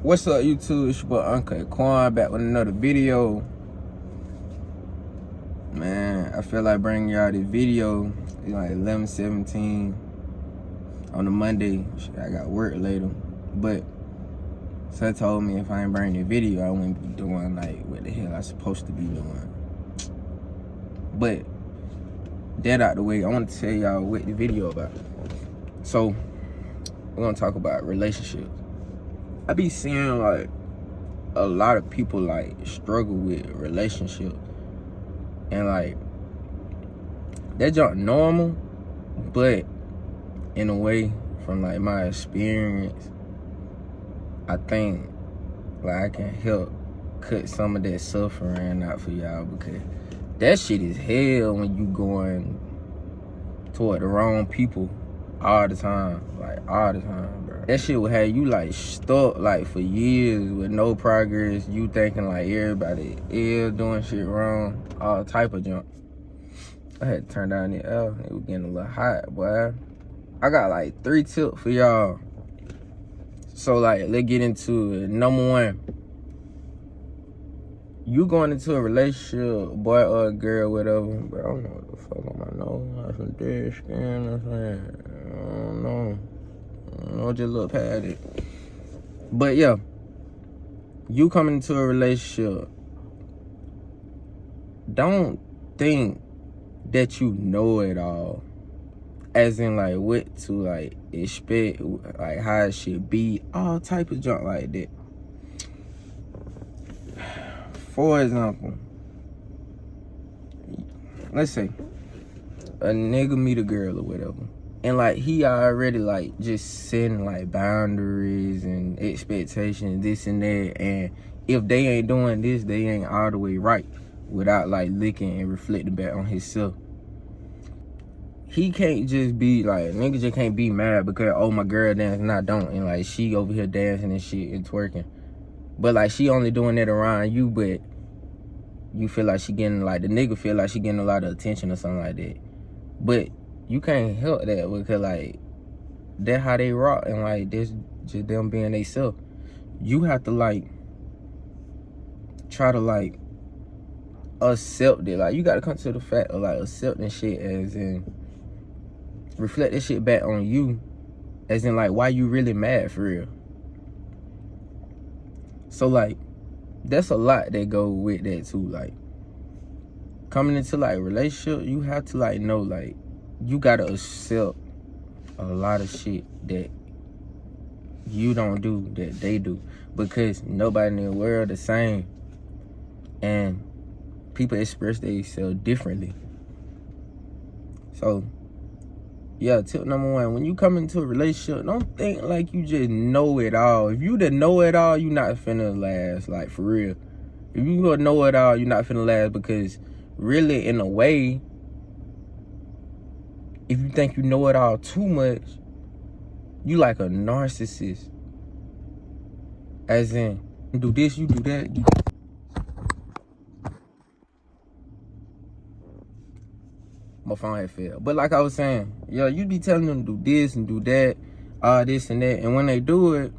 What's up, YouTube? It's your boy Uncut Quan back with another video. Man, I feel like bringing y'all this video. It's like 11:17 on a Monday. I got work later, but son told me if I ain't bring the video, I wouldn't be doing like what the hell I supposed to be doing. But that out the way, I want to tell y'all what the video about. So we're gonna talk about relationships. I be seeing like a lot of people like struggle with relationships, and like that junk normal, but in a way, from like my experience, I think like I can help cut some of that suffering out for y'all, because that shit is hell when you going toward the wrong people all the time, like all the time, bro. That shit will have you like stuck like for years with no progress. You thinking like everybody is doing shit wrong, all type of junk. I had to turn down the L. It was getting a little hot, boy. I got like 3 tips for y'all. So like, let's get into it. Number 1, you going into a relationship, boy or a girl, whatever, bro. I don't know what the fuck on my nose. Like some dead skin or something. I don't know, just look past it. But yeah, you coming into a relationship, don't think that you know it all. As in like what to like expect, like how it should be, all type of junk like that. For example, let's say a nigga meet a girl or whatever, and like he already like just setting like boundaries and expectations, this and that, and if they ain't doing this, they ain't all the way right, without like looking and reflecting back on himself. He can't just be like, nigga just can't be mad because, oh, my girl dancing and I don't, and like she over here dancing and shit and twerking, but like she only doing that around you, but you feel like she getting, like the nigga feel like she getting a lot of attention or something like that. But you can't help that, because like that's how they rock, and like that's just them being they self. You have to like try to like accept it. Like you gotta come to the fact of like accepting shit, as in reflect this shit back on you, as in like why you really mad for real. So like that's a lot that go with that too. Like coming into like a relationship, you have to like know like you gotta accept a lot of shit that you don't do that they do, because nobody in the world the same, and people express themselves differently. So yeah, tip number 1, when you come into a relationship, don't think like you just know it all. If you didn't know it all, you not finna last, like for real. If you gonna know it all, you're not finna last, because really, in a way, if you think you know it all too much, you like a narcissist. As in, you do this, you do that. My phone had failed. But like I was saying, yeah, you be telling them to do this and do that, this and that, and when they do it,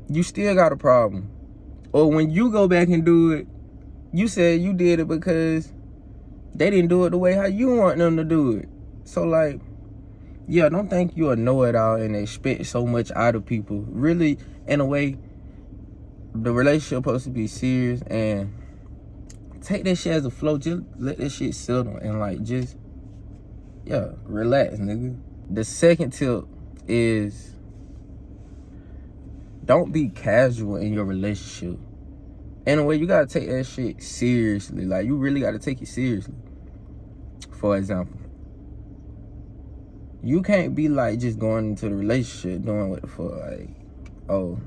you still got a problem. Or when you go back and do it, you said you did it because they didn't do it the way how you want them to do it. So like, yeah, don't think you'll know it all and expect so much out of people. Really, in a way, the relationship supposed to be serious, and take that shit as a flow. Just let that shit settle, and like just, yeah, relax, nigga. The second tip is don't be casual in your relationship. In a way, you gotta take that shit seriously. Like you really gotta take it seriously. For example, you can't be like just going into the relationship doing what the fuck, like, oh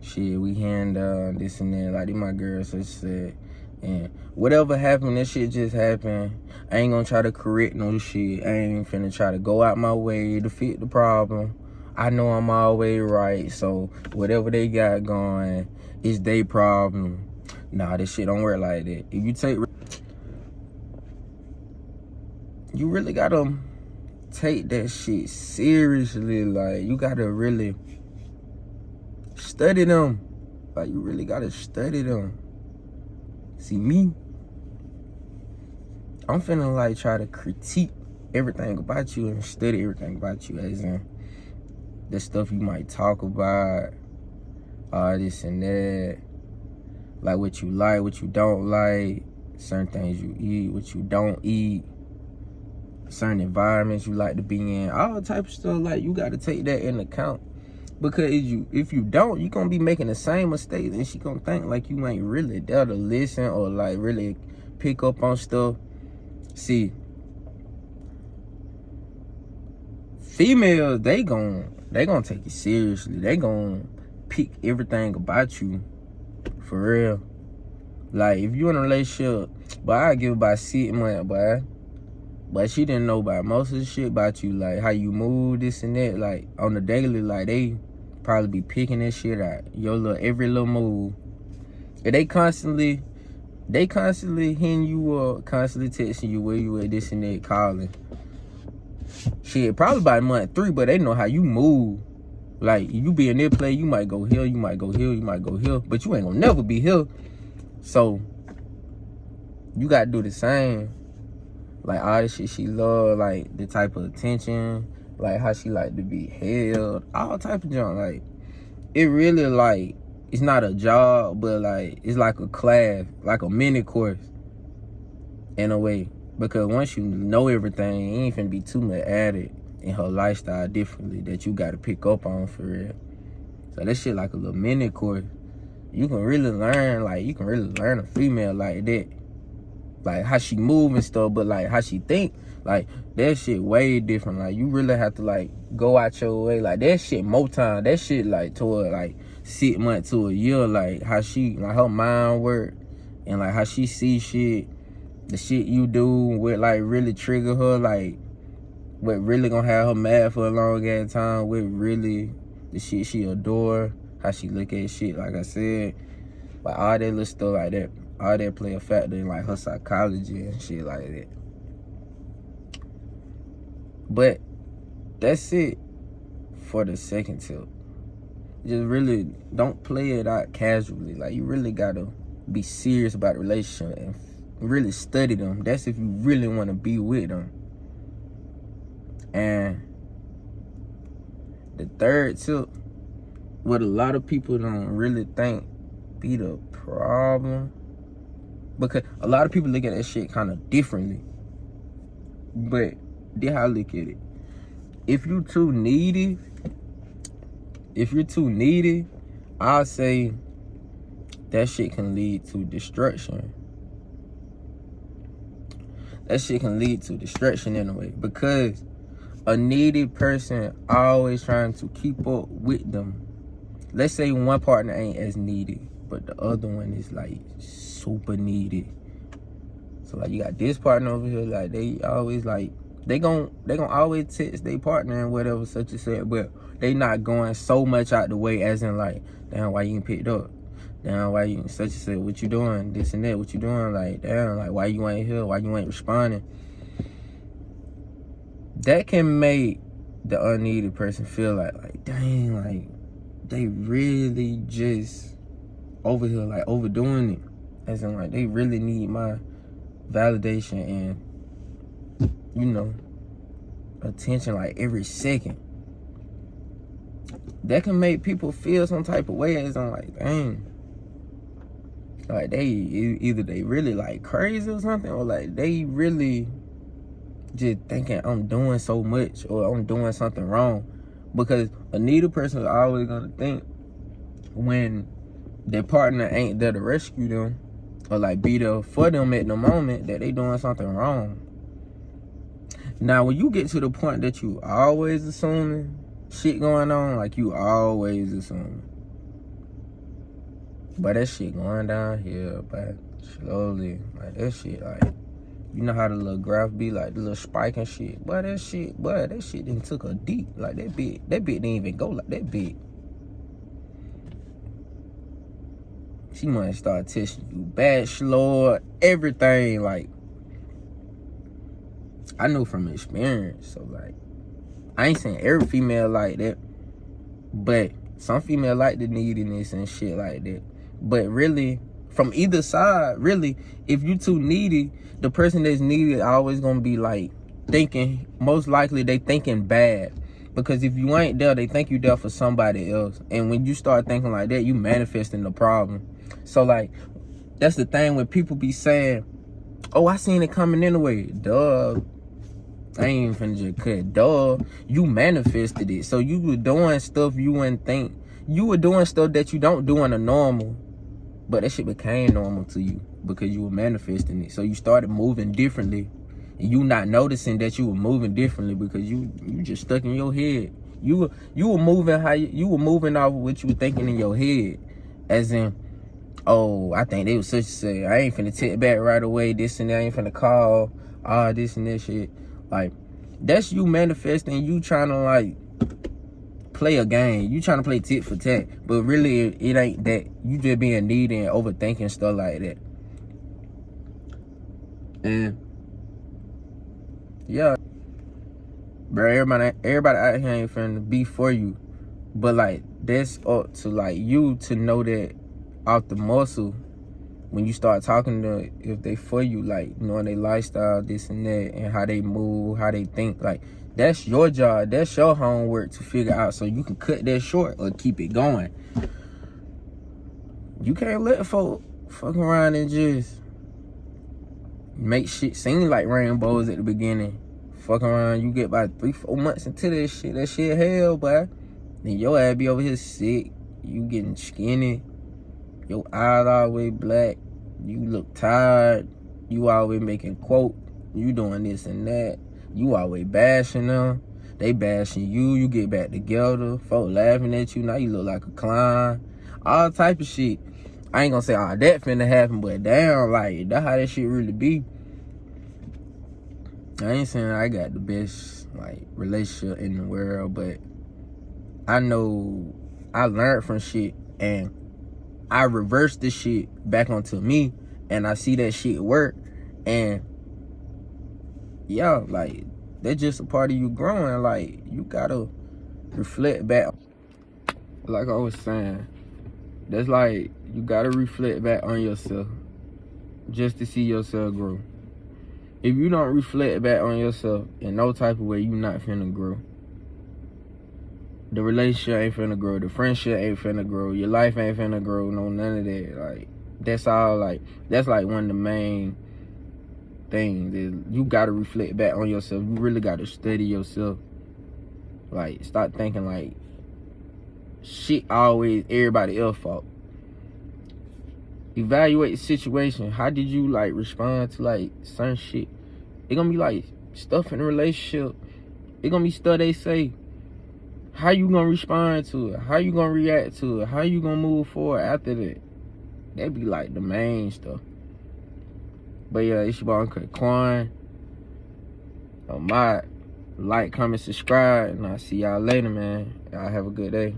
shit, we hand this and that, like, they my girl, so she said, and whatever happened, that shit just happened. I ain't gonna try to correct no shit. I ain't finna try to go out my way to fit the problem. I know I'm always right, so whatever they got going is their problem. Nah, this shit don't work like that. If you take, you really gotta take that shit seriously. Like you gotta really study them. Like, you really gotta study them. See, me, I'm finna, like, try to critique everything about you and study everything about you, as in the stuff you might talk about, all this and that, like what you don't like, certain things you eat, what you don't eat, certain environments you like to be in, all type of stuff. Like, you got to take that into account, because if you don't, you gonna be making the same mistakes, and she gonna think like you ain't really there to listen or like really pick up on stuff. See, females, they gonna take you seriously. They gonna pick everything about you for real. Like, if you in a relationship, but I give about 6 months, boy. But she didn't know about most of the shit about you, like how you move, this and that, like on the daily. Like, they probably be picking this shit out, every little move. And they constantly hitting you up, constantly texting you where you at, this and that, calling. Shit, probably by month 3, but they know how you move. Like, you be in their play, you might go here, you might go here, you might go here, but you ain't gonna never be here. So you gotta do the same. Like, all the shit she love, like the type of attention, like how she like to be held, all type of junk. Like, it really, like, it's not a job, but like it's like a class, like a mini course in a way. Because once you know everything, it ain't finna be too much added in her lifestyle differently that you gotta pick up on for real. So that shit like a little mini course. You can really learn, like, a female like that. Like, how she move and stuff, but like how she think, like, that shit way different. Like, you really have to like go out your way. Like, that shit more time. That shit like toward like 6 months to a year. Like, how she, like, her mind work and like how she see shit, the shit you do would like really trigger her. Like, what really gonna have her mad for a long ass time. What really the shit she adore, how she look at shit. Like I said, like all that little stuff like that. All that play a factor in like her psychology and shit like that. But that's it for the second tip. Just really don't play it out casually. Like, you really gotta be serious about the relationship and really study them. That's if you really want to be with them. And the third tip, what a lot of people don't really think be the problem, because a lot of people look at that shit kind of differently. But this how I look at it. If you're too needy, I'll say that shit can lead to destruction. That shit can lead to destruction in a way, because a needy person always trying to keep up with them. Let's say one partner ain't as needy, but the other one is like super needy. So like, you got this partner over here, like they always like, they gon' always text their partner and whatever, such and such, but they not going so much out the way, as in like, damn, why you ain't picked up? Damn, why you such and such? What you doing? This and that. What you doing? Like, damn, like, why you ain't here? Why you ain't responding? That can make the unneeded person feel like, dang, like, they really just over here, like, overdoing it. As in, like, they really need my validation and, you know, attention, like, every second. That can make people feel some type of way, as I'm like, dang. Like, they, either they really, like, crazy or something, or, like, they really just thinking I'm doing so much or I'm doing something wrong. Because a needy person is always gonna think, when their partner ain't there to rescue them or like be there for them at the moment, that they doing something wrong. Now, when you get to the point that you always assuming shit going on, like you always assuming, but that shit going down here, but slowly, like that shit, like, you know how the little graph be, like the little spike and shit. But that shit done took a deep. Like, that bit didn't even go like that big. She might start testing you, bachelor, everything. Like, I know from experience. So like, I ain't saying every female like that, but Some female like the neediness and shit like that. But really, from either side, really, if you too needy, the person that's needy always gonna be like thinking, most likely they thinking bad. Because if you ain't there, they think you there for somebody else. And when you start thinking like that, you manifesting the problem. So like, that's the thing when people be saying, oh, I seen it coming anyway. Duh. I ain't even finna just cut. Duh. You manifested it. So you were doing stuff you wouldn't think. You were doing stuff that you don't do in a normal. But that shit became normal to you because you were manifesting it. So you started moving differently. And you not noticing that you were moving differently because you just stuck in your head. You were moving how you were moving off of what you were thinking in your head. As in, oh, I think they was such and such. I ain't finna take back right away. This and that. I ain't finna call. This and that shit. Like, that's you manifesting. You trying to like play a game. You trying to play tit for tat. But really, it ain't that. You just being needy and overthinking stuff like that. And yeah, bro, everybody out here ain't finna be for you. But like, that's up to like you to know that off the muscle when you start talking to if they for you, like knowing their lifestyle, this and that, and how they move, how they think. Like, that's your job, that's your homework to figure out, so you can cut that short or keep it going. You can't let folk fuck around and just make shit seem like rainbows at the beginning. Fuck around, you get about 3-4 months into that shit hell, boy. Then your ass be over here sick, you getting skinny, your eyes always black, you look tired, you always making quote, you doing this and that, you always bashing them, they bashing you, you get back together, folk laughing at you, now you look like a clown, all type of shit. I ain't gonna say all that finna happen, but damn, like, that's how that shit really be. I ain't saying I got the best, like, relationship in the world, but I know I learned from shit, and I reversed this shit back onto me, and I see that shit work, and yeah, like, that's just a part of you growing. Like, you gotta reflect back. Like I was saying, that's like, you gotta reflect back on yourself just to see yourself grow. If you don't reflect back on yourself in no type of way, you not finna grow. The relationship ain't finna grow. The friendship ain't finna grow. Your life ain't finna grow. No, none of that. Like, that's all, like, that's like one of the main things is you gotta reflect back on yourself. You really gotta study yourself. Like, stop thinking like shit always everybody else's fault. Evaluate the situation. How did you like respond to like certain shit? It gonna be like stuff in the relationship. It gonna be stuff they say. How you gonna respond to it? How you gonna react to it? How you gonna move forward after that? That be like the main stuff. But yeah, it's your boy Uncle Quan. My like, comment, subscribe, and I'll see y'all later, man. Y'all have a good day.